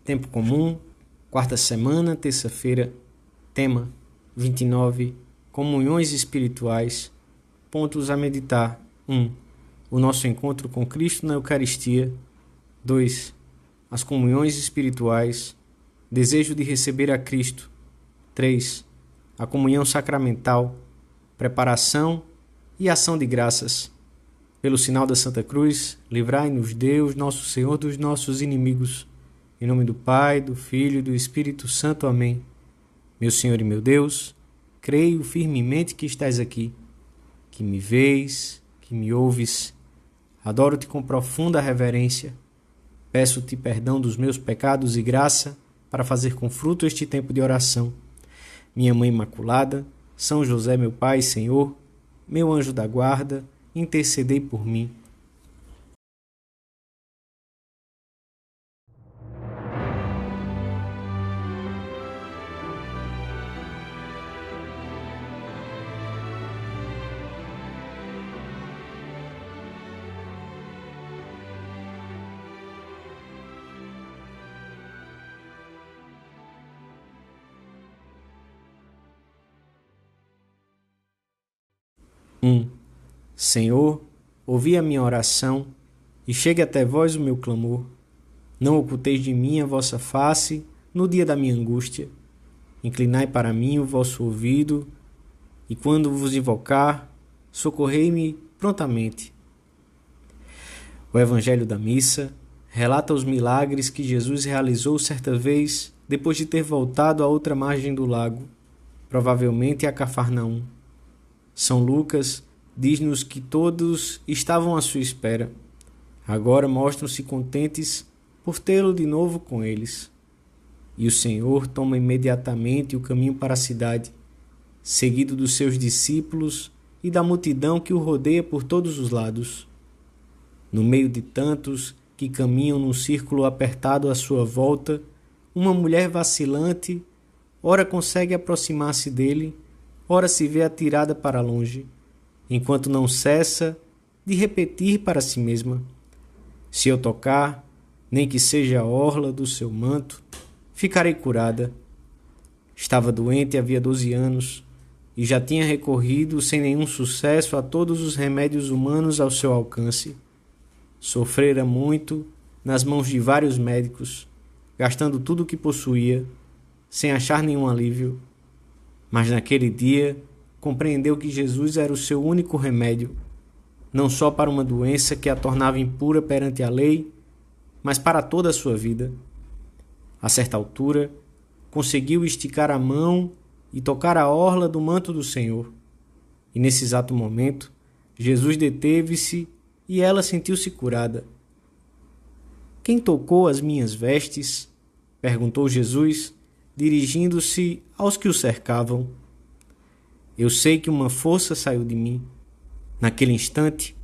Tempo comum, quarta semana, terça-feira, tema 29, comunhões espirituais, pontos a meditar. 1. O nosso encontro com Cristo na Eucaristia. 2. As comunhões espirituais, desejo de receber a Cristo. 3. A comunhão sacramental, preparação e ação de graças. Pelo sinal da Santa Cruz, livrai-nos Deus, nosso Senhor, dos nossos inimigos. Em nome do Pai, do Filho e do Espírito Santo. Amém. Meu Senhor e meu Deus, creio firmemente que estás aqui, que me vês, que me ouves. Adoro-te com profunda reverência. Peço-te perdão dos meus pecados e graça para fazer com fruto este tempo de oração. Minha Mãe Imaculada, São José, meu Pai e Senhor, meu anjo da guarda, intercedei por mim. Senhor, ouvi a minha oração e chegue até vós o meu clamor. Não oculteis de mim a vossa face no dia da minha angústia. Inclinai para mim o vosso ouvido e, quando vos invocar, socorrei-me prontamente. O Evangelho da Missa relata os milagres que Jesus realizou certa vez depois de ter voltado à outra margem do lago, provavelmente a Cafarnaum. São Lucas diz-nos que todos estavam à sua espera. Agora mostram-se contentes por tê-lo de novo com eles. E o Senhor toma imediatamente o caminho para a cidade, seguido dos seus discípulos e da multidão que o rodeia por todos os lados. No meio de tantos que caminham num círculo apertado à sua volta, uma mulher vacilante, ora consegue aproximar-se dele, ora se vê atirada para longe, enquanto não cessa de repetir para si mesma: se eu tocar, nem que seja a orla do seu manto, ficarei curada. Estava doente havia 12 anos e já tinha recorrido sem nenhum sucesso a todos os remédios humanos ao seu alcance. Sofrera muito nas mãos de vários médicos, gastando tudo o que possuía, sem achar nenhum alívio. Mas naquele dia compreendeu que Jesus era o seu único remédio, não só para uma doença que a tornava impura perante a lei, mas para toda a sua vida. A certa altura, conseguiu esticar a mão e tocar a orla do manto do Senhor. E nesse exato momento, Jesus deteve-se e ela sentiu-se curada. Quem tocou as minhas vestes? Perguntou Jesus, dirigindo-se aos que o cercavam. Eu sei que uma força saiu de mim. Naquele instante,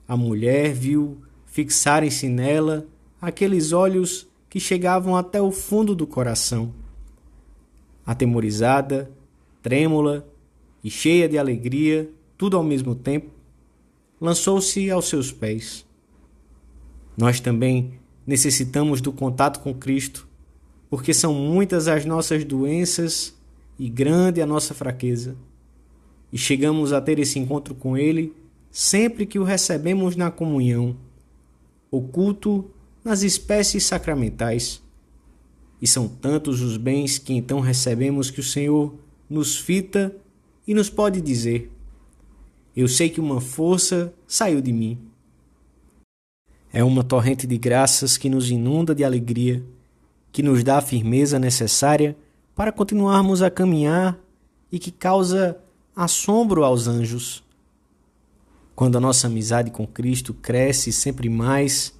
a mulher viu fixarem-se nela aqueles olhos que chegavam até o fundo do coração. Atemorizada, trêmula e cheia de alegria, tudo ao mesmo tempo, lançou-se aos seus pés. Nós também necessitamos do contato com Cristo, porque são muitas as nossas doenças e grande a nossa fraqueza. E chegamos a ter esse encontro com Ele sempre que o recebemos na comunhão, oculto nas espécies sacramentais. E são tantos os bens que então recebemos que o Senhor nos fita e nos pode dizer: eu sei que uma força saiu de mim. É uma torrente de graças que nos inunda de alegria, que nos dá a firmeza necessária para continuarmos a caminhar e que causa assombro aos anjos. Quando a nossa amizade com Cristo cresce sempre mais,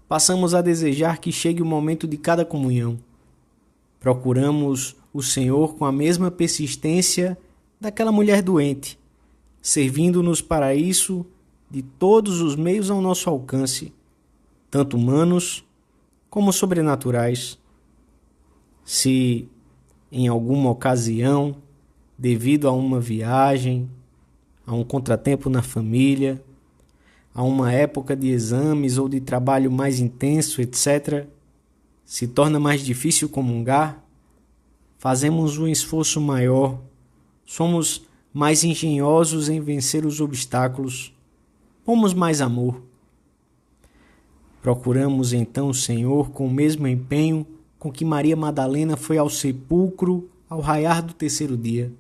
passamos a desejar que chegue o momento de cada comunhão. Procuramos o Senhor com a mesma persistência daquela mulher doente, servindo-nos para isso de todos os meios ao nosso alcance, tanto humanos como sobrenaturais. Se, em alguma ocasião, devido a uma viagem, a um contratempo na família, a uma época de exames ou de trabalho mais intenso, etc., se torna mais difícil comungar, fazemos um esforço maior, somos mais engenhosos em vencer os obstáculos, pomos mais amor. Procuramos então o Senhor com o mesmo empenho com que Maria Madalena foi ao sepulcro ao raiar do terceiro dia,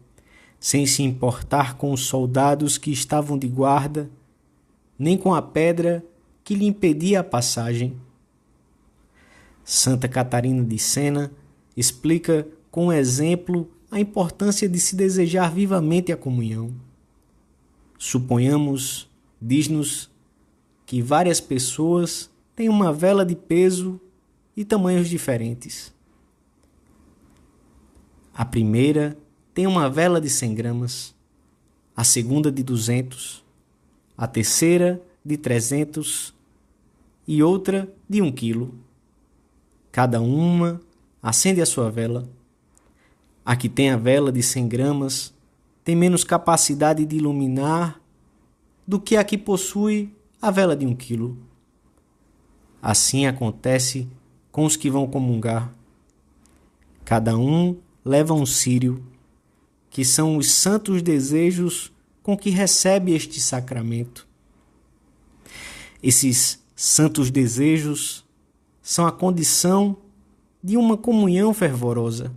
sem se importar com os soldados que estavam de guarda, nem com a pedra que lhe impedia a passagem. Santa Catarina de Sena explica com exemplo a importância de se desejar vivamente a comunhão. Suponhamos, diz-nos, que várias pessoas têm uma vela de peso e tamanhos diferentes. A primeira tem uma vela de 100 gramas, a segunda de 200, a terceira de 300 e outra de 1 quilo. Cada uma acende a sua vela. A que tem a vela de 100 gramas tem menos capacidade de iluminar do que a que possui a vela de 1 quilo. Assim acontece com os que vão comungar. Cada um leva um círio, que são os santos desejos com que recebe este sacramento. Esses santos desejos são a condição de uma comunhão fervorosa.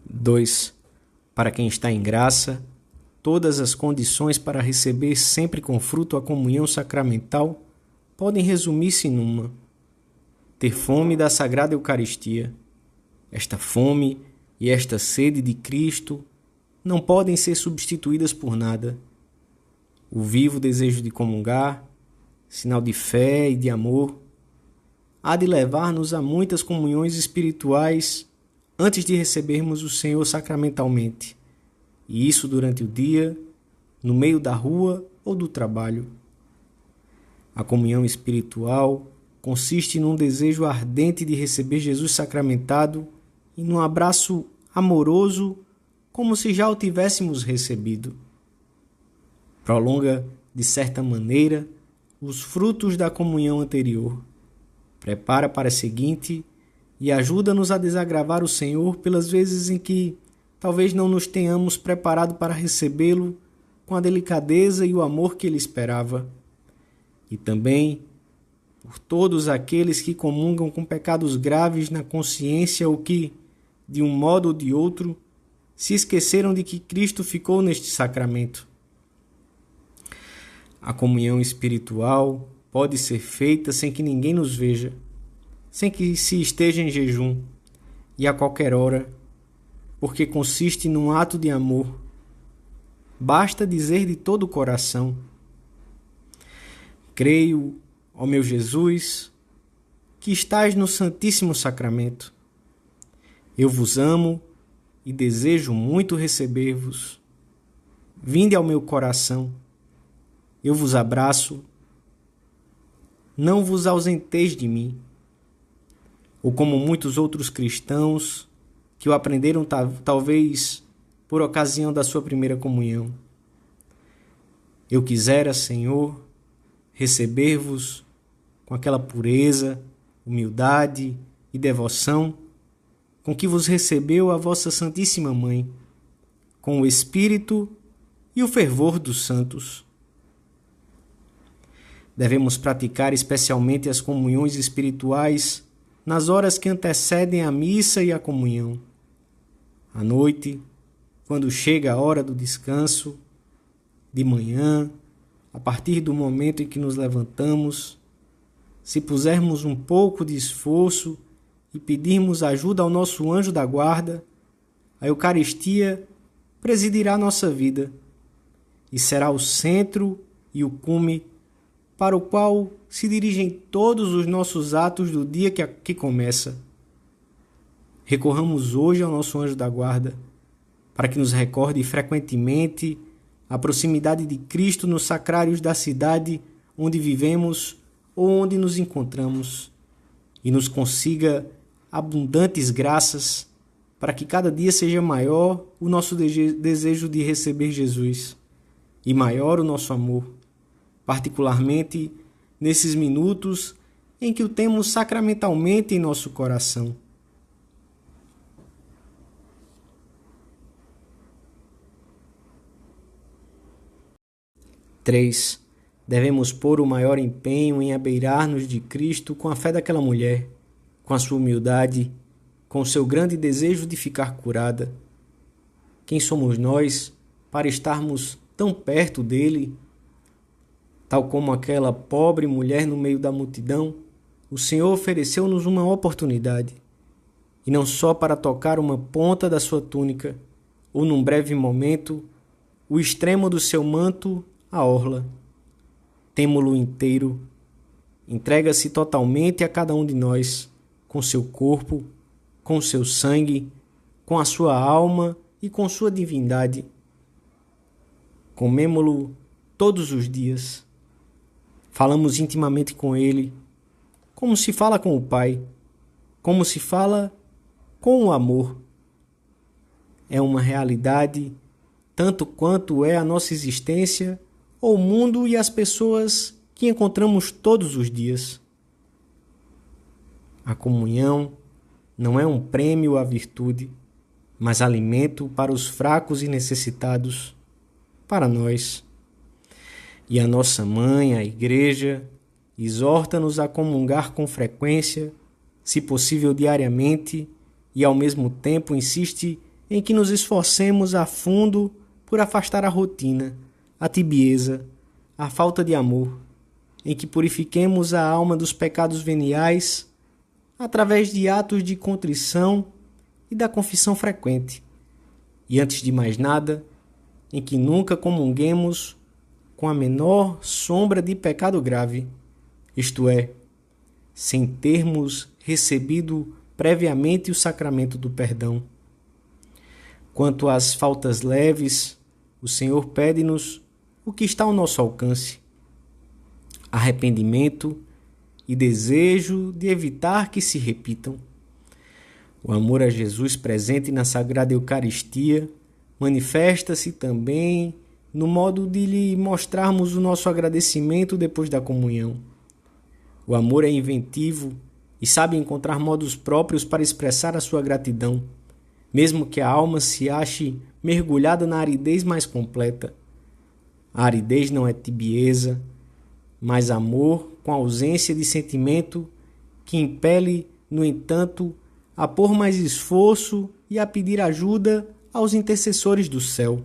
Dois, para quem está em graça, todas as condições para receber sempre com fruto a comunhão sacramental podem resumir-se numa: ter fome da Sagrada Eucaristia. Esta fome e esta sede de Cristo não podem ser substituídas por nada. O vivo desejo de comungar, sinal de fé e de amor, há de levar-nos a muitas comunhões espirituais antes de recebermos o Senhor sacramentalmente, e isso durante o dia, no meio da rua ou do trabalho. A comunhão espiritual consiste num desejo ardente de receber Jesus sacramentado e num abraço amoroso, como se já o tivéssemos recebido. Prolonga, de certa maneira, os frutos da comunhão anterior, prepara para a seguinte e ajuda-nos a desagravar o Senhor pelas vezes em que talvez não nos tenhamos preparado para recebê-lo com a delicadeza e o amor que ele esperava. E também por todos aqueles que comungam com pecados graves na consciência ou que, de um modo ou de outro, se esqueceram de que Cristo ficou neste sacramento. A comunhão espiritual pode ser feita sem que ninguém nos veja, sem que se esteja em jejum e a qualquer hora, porque consiste num ato de amor. Basta dizer de todo o coração: creio, ó meu Jesus, que estás no Santíssimo Sacramento. Eu vos amo e desejo muito receber-vos. Vinde ao meu coração. Eu vos abraço. Não vos ausenteis de mim. Ou como muitos outros cristãos que o aprenderam talvez por ocasião da sua primeira comunhão. Eu quisera, Senhor, receber-vos com aquela pureza, humildade e devoção com que vos recebeu a vossa Santíssima Mãe, com o Espírito e o fervor dos santos. Devemos praticar especialmente as comunhões espirituais nas horas que antecedem a missa e a comunhão. À noite, quando chega a hora do descanso, de manhã, a partir do momento em que nos levantamos, se pusermos um pouco de esforço e pedirmos ajuda ao nosso anjo da guarda, a Eucaristia presidirá nossa vida e será o centro e o cume para o qual se dirigem todos os nossos atos do dia que começa. Recorramos hoje ao nosso anjo da guarda para que nos recorde frequentemente a proximidade de Cristo nos sacrários da cidade onde vivemos ou onde nos encontramos e nos consiga abundantes graças para que cada dia seja maior o nosso desejo de receber Jesus e maior o nosso amor. particularmente nesses minutos em que o temos sacramentalmente em nosso coração. Três, devemos pôr o maior empenho em abeirar-nos de Cristo com a fé daquela mulher, com a sua humildade, com o seu grande desejo de ficar curada. Quem somos nós para estarmos tão perto dele? Tal como aquela pobre mulher no meio da multidão, o Senhor ofereceu-nos uma oportunidade, e não só para tocar uma ponta da sua túnica, ou num breve momento, o extremo do seu manto, a orla. Temo-lo inteiro, entrega-se totalmente a cada um de nós, com seu corpo, com seu sangue, com a sua alma e com sua divindade. Comemo-lo todos os dias. Falamos intimamente com ele, como se fala com o Pai, como se fala com o amor. É uma realidade, tanto quanto é a nossa existência, o mundo e as pessoas que encontramos todos os dias. A comunhão não é um prêmio à virtude, mas alimento para os fracos e necessitados, para nós. E a nossa mãe, a Igreja, exorta-nos a comungar com frequência, se possível diariamente, e ao mesmo tempo insiste em que nos esforcemos a fundo por afastar a rotina, a tibieza, a falta de amor, em que purifiquemos a alma dos pecados veniais através de atos de contrição e da confissão frequente. E antes de mais nada, em que nunca comunguemos com a menor sombra de pecado grave, isto é, sem termos recebido previamente o sacramento do perdão. Quanto às faltas leves, o Senhor pede-nos o que está ao nosso alcance: arrependimento e desejo de evitar que se repitam. O amor a Jesus presente na Sagrada Eucaristia manifesta-se também no modo de lhe mostrarmos o nosso agradecimento depois da comunhão. O amor é inventivo e sabe encontrar modos próprios para expressar a sua gratidão, mesmo que a alma se ache mergulhada na aridez mais completa. A aridez não é tibieza, mas amor com ausência de sentimento que impele, no entanto, a pôr mais esforço e a pedir ajuda aos intercessores do céu,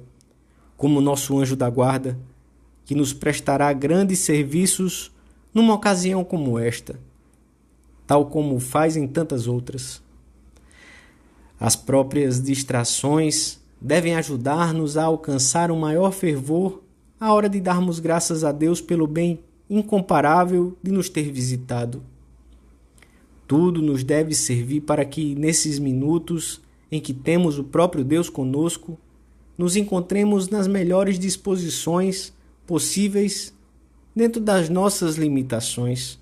como nosso anjo da guarda, que nos prestará grandes serviços numa ocasião como esta, tal como faz em tantas outras. As próprias distrações devem ajudar-nos a alcançar um maior fervor à hora de darmos graças a Deus pelo bem incomparável de nos ter visitado. Tudo nos deve servir para que, nesses minutos em que temos o próprio Deus conosco, nos encontremos nas melhores disposições possíveis dentro das nossas limitações.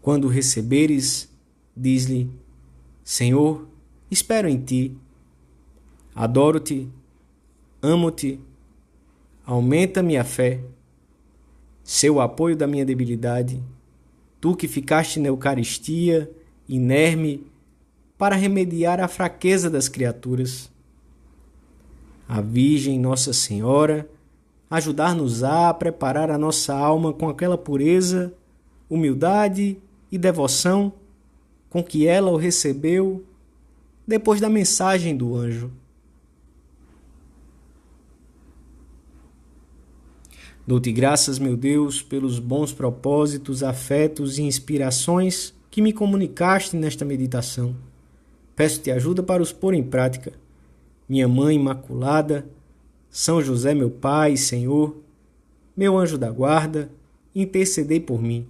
Quando o receberes, diz-lhe: Senhor, espero em ti, adoro-te, amo-te, aumenta-me a fé, sê o apoio da minha debilidade, tu que ficaste na Eucaristia, inerme, para remediar a fraqueza das criaturas. A Virgem Nossa Senhora ajudar-nos-á a preparar a nossa alma com aquela pureza, humildade e devoção com que ela o recebeu depois da mensagem do anjo. Dou-te graças, meu Deus, pelos bons propósitos, afetos e inspirações que me comunicaste nesta meditação. Peço-te ajuda para os pôr em prática. Minha Mãe Imaculada, São José, meu Pai e Senhor, meu anjo da guarda, intercedei por mim.